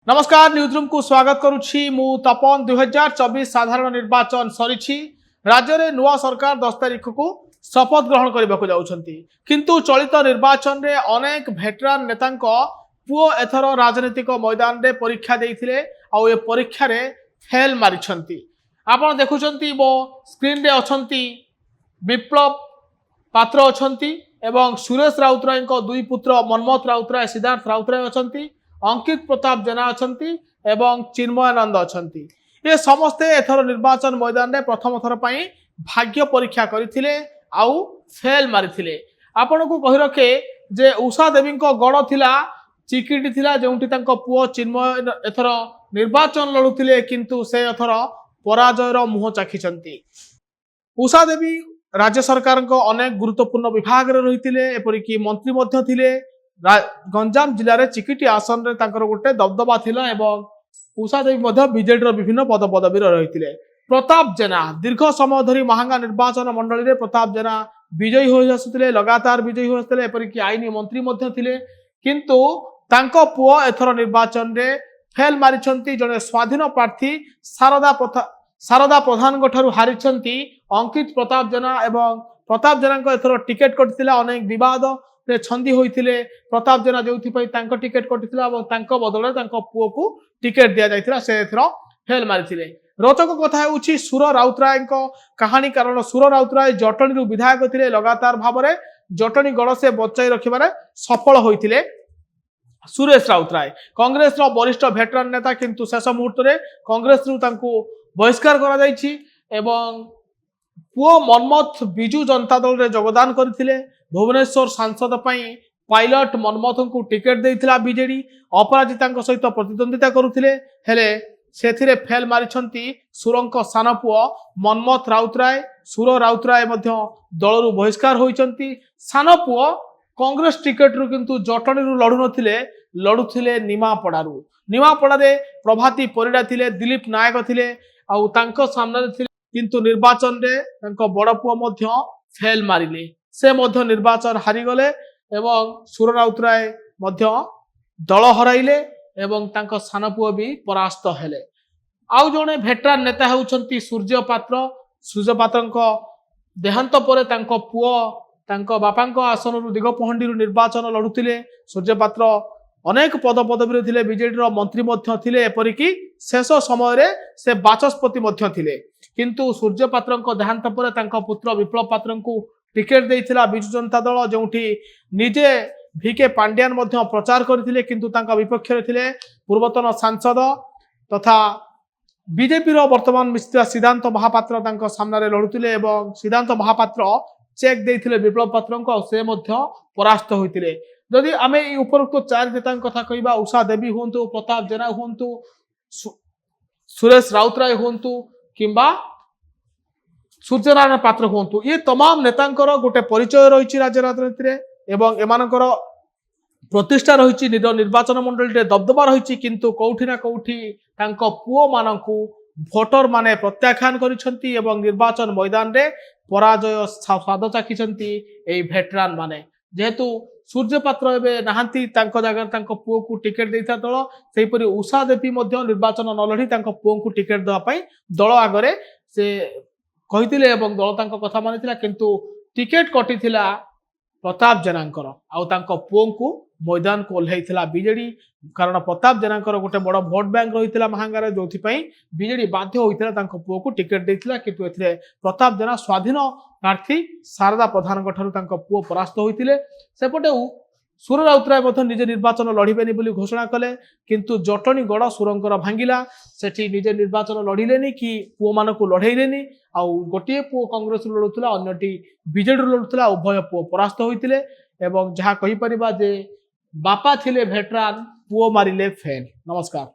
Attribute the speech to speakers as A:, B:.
A: नमस्कार न्यूज को स्वागत करुछि मु तपन 2024 साधारण निर्वाचन सरी राज्य में नुआ सरकार 10 तारीख को शपथ ग्रहण करने को जाउछंती किंतु चलित निर्वाचन रे अनेक भेटरान नेता पुओ एथर राजनीतिक मैदान रे परीक्षा देइथिले आ ए परीक्षा रे फेल मारिछंती। आपण देखुछंती मो स्क्रीन रे अछंती विप्लव पात्र अछंती एवं सुरेश राउतराय दुई पुत्र मनमोहन राउतराय सिद्धार्थ राउतराय अछंती अंकित प्रताप जेना अछंती एवं चिन्मयानंद अछंती। ये समस्ते एथर निर्वाचन मैदान रे प्रथम थर पई भाग्य परीक्षा करथिले आउ फेल मारिथिले। आपण को कहि रखे जे उषा देवी को गड़ थिला चिकिटी थिला जोंठी तांको पुओ चिन्मय एथर निर्वाचन लड़ुथिले किंतु से एथर पराजयर मुह चाखिचंती। उषा देवी राज्य सरकार को अनेक गुरुत्वपूर्ण विभाग रे रहिथिले एपरिकी मंत्री मध्य थिले। गंजाम जिले में चिकिटी आसन रे तांकर गोटे दबदबा थिला एवं उषा देवी मध्य बीजेडी रो विभिन्न पद पदवी रहिथिले। प्रताप जेना दीर्घ समय धरी महांगा निर्वाचन मंडली रे प्रताप जेना विजयी हो आसुथिले लगातार विजयी हो आसुथिले एपरिकी आईनी मंत्री मध्य थिले किंतु तांको पुओ एथर निर्वाचन रे फेल मारिछंती। जने स्वाधीन प्रार्थी शारदा प्रधान ठारू हारिछंती अंकित प्रताप जेना एवं प्रताप जेना एथर टिकेट कटिथिला अनेक विवाद रे छंदी होइथिले। प्रताप जेना जोथि तांको टिकेट कटिथिला एवं तांको बदले तांको पुओ को टिकेट दिया जाइथिला से एथर फेल मारिथिले। रोचक कथा होउछि सुर राउतराय कहानी कारण सुर राउतराय जटणी रु विधायक थिले लगातार भाव में जटणी गड़ से बचाई रखिबारे सफल होइथिले। सुरेश राउतराय कांग्रेस रो वरिष्ठ भेटरान नेता किंतु शेष मुहूर्त रे कांग्रेस रु तांको बहिष्कार करा जाइछि एवं पुओ मनमोथ बिजू जनता दल रे योगदान करथिले। भुवनेश्वर सांसद पई पायलट मनमोथ को टिकेट देइथिला बीजेडी अपराजिता सहित प्रतिद्वंदिता करुथिले हेले सेथिरे फेल मारिछंती सुरंक सान पुओ मनमोथ राउतराय। सुर राउतराय मध्य दलरु बहिष्कार होइछंती। सान पुओ कांग्रेस टिकेट रु किंतु जटणी रु लड़ुथिले निमापड़ा रे प्रभाती परिडा थिले दिलीप नायक थिले आउ तांको सामने थिले किंतु निर्वाचन रे तांको बड़ पुओ मध्य फेल मारिले से मध्य निर्वाचन हारी गले एवं सुर राउतराय मध्य दल हराइले एवं तांको सान पुओ भी परास्त हेले। आउ जने भेटरान नेता होउछंती सूर्य पात्र देहांत परे तांको पुओ तांको बापांको आसन रु दिगपहंडी रु निर्वाचन लड़ुथिले। सूर्य पात्र अनेक पद पदवी थिले बीजेडी रो मंत्री मध्य थिले एपरिकी शेष समय रे से बाचस्पति मध्य थिले किंतु सूर्य पात्र देहांत परे तांको पुत्र विप्लव पात्र को टिकेट देइथिला बिजू जनता दल जोंठी निजे भिके पांड्यान मध्य प्रचार करथिले किंतु तांका विपक्ष रे थिले पूर्वतन सांसद तथा बीजेपी रो वर्तमान मिस्त्री सिद्धांत महापात्र तांका सामने लड़ुथिले एवं सिद्धांत महापात्र चेक देइथिले विप्लव पात्र को से मध्य परास्त होइथिले। जदि आमे ई उपरोक्त चार नेता कथा कहिबा उषा देवी हुंतु प्रताप जेना हुंतु सुरेश राउतराय हुंतु किंबा सूर्यनारायण पात्र हुंतु ये तमाम नेतांकर गोटे परिचय रही राज्य राजनीति रे एवं एमानकर प्रतिष्ठा रही निर्वाचन मंडली रे दबदबा रही किंतु कौठी ना कौठी तांको पुओ मानकु भोटर माने प्रत्याख्यान करिसंती एवं निर्वाचन मैदान रे पराजय स्वाद चाखिसंती एई भेटरान माने। जेहेतु सूर्य पात्र एबे नाहांती तांको जगह तांको पुओ को टिकेट देइथा दल सेहिपरि उषा देवी मध्य निर्वाचन न लढी तांको पुओ को टिकेट देवा पई दल आगरे से कहिथिले एवं दल तांको कथा मानिथिला किंतु टिकेट कटिथिला प्रताप जेनांकर आउ तांको पुओ को मैदान को ओल्हैथिला बीजेडी कारण प्रताप जेनांकर गोटे बड़ भोट बैंक रहिथिला महांगारे जोथि पई बीजेडी बाध्य होइथिला तांको पुओ को टिकेट देइथिला किंतु एथिरे प्रताप जेना स्वाधीन प्रार्थी शारदा प्रधान ठारू तांको पुओ परास्त होइथिले। सेपटे सुर राउतराय मध्य निजे निर्वाचन लड़िबेनी बोली घोषणा कले किंतु जटणी गड़ सुरंकर भांगिला सेठी निजे निर्वाचन लड़िलेनी कि पुओ मानकु लड़ेइलेनी आउ गोटे पुओ कांग्रेस लड़ुथिला अन्यटी बीजेडी लड़ुथिला उभय पुओ परास्त होइथिले एवं जहा कहि परिबा जे बापा थिले भेटरान पुओ मारिले फेल। नमस्कार।